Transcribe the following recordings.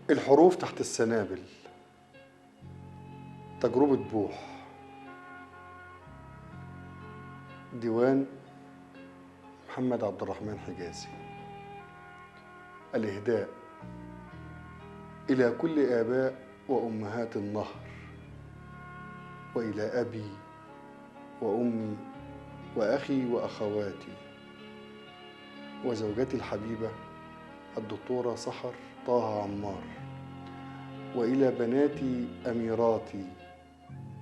الحروف تحت السنابل، تجربة بوح، ديوان محمد عبد الرحمن حجازي. الإهداء إلى كل آباء وأمهات النهر، وإلى أبي وأمي وأخي وأخواتي وزوجتي الحبيبة الدكتورة سحر طه عمار، وإلى بناتي أميراتي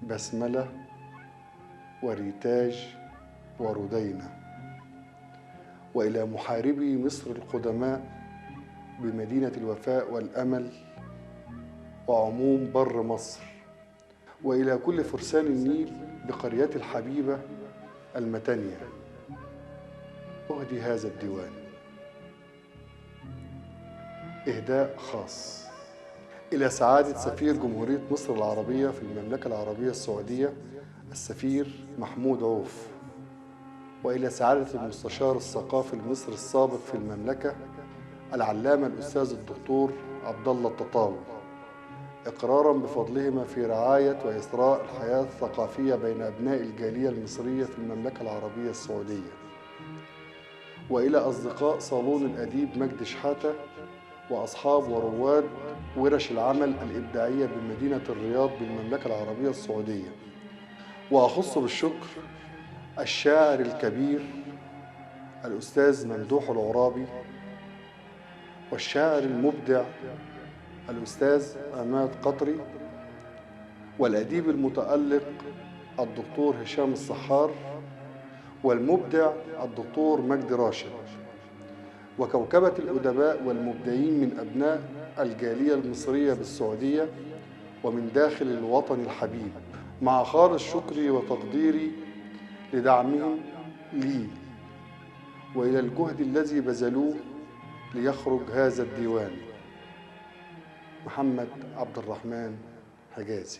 بسملة وريتاج وردينة، وإلى محاربي مصر القدماء بمدينة الوفاء والأمل وعموم بر مصر، وإلى كل فرسان النيل بقريتي الحبيبة المتانية. أهدي هذا الديوان. إهداء خاص إلى سعادة سفير جمهورية مصر العربية في المملكة العربية السعودية السفير محمود عوف، وإلى سعادة المستشار الثقافي المصري السابق في المملكة العلامة الأستاذ الدكتور عبد الله التطاوي، إقراراً بفضلهما في رعاية وإسراء الحياة الثقافية بين أبناء الجالية المصرية في المملكة العربية السعودية. وإلى أصدقاء صالون الأديب مجدي شحاتة وأصحاب ورواد ورش العمل الإبداعية بمدينة الرياض بالمملكة العربية السعودية. وأخص بالشكر الشاعر الكبير الأستاذ ممدوح العرابي، والشاعر المبدع الأستاذ عماد قطري، والأديب المتألق الدكتور هشام الصحار، والمبدع الدكتور مجدي راشد، وكوكبة الأدباء والمبدعين من أبناء الجالية المصرية بالسعودية ومن داخل الوطن الحبيب، مع خالص شكري وتقديري لدعمهم لي وإلى الجهد الذي بذلوه ليخرج هذا الديوان. محمد عبد الرحمن حجازي.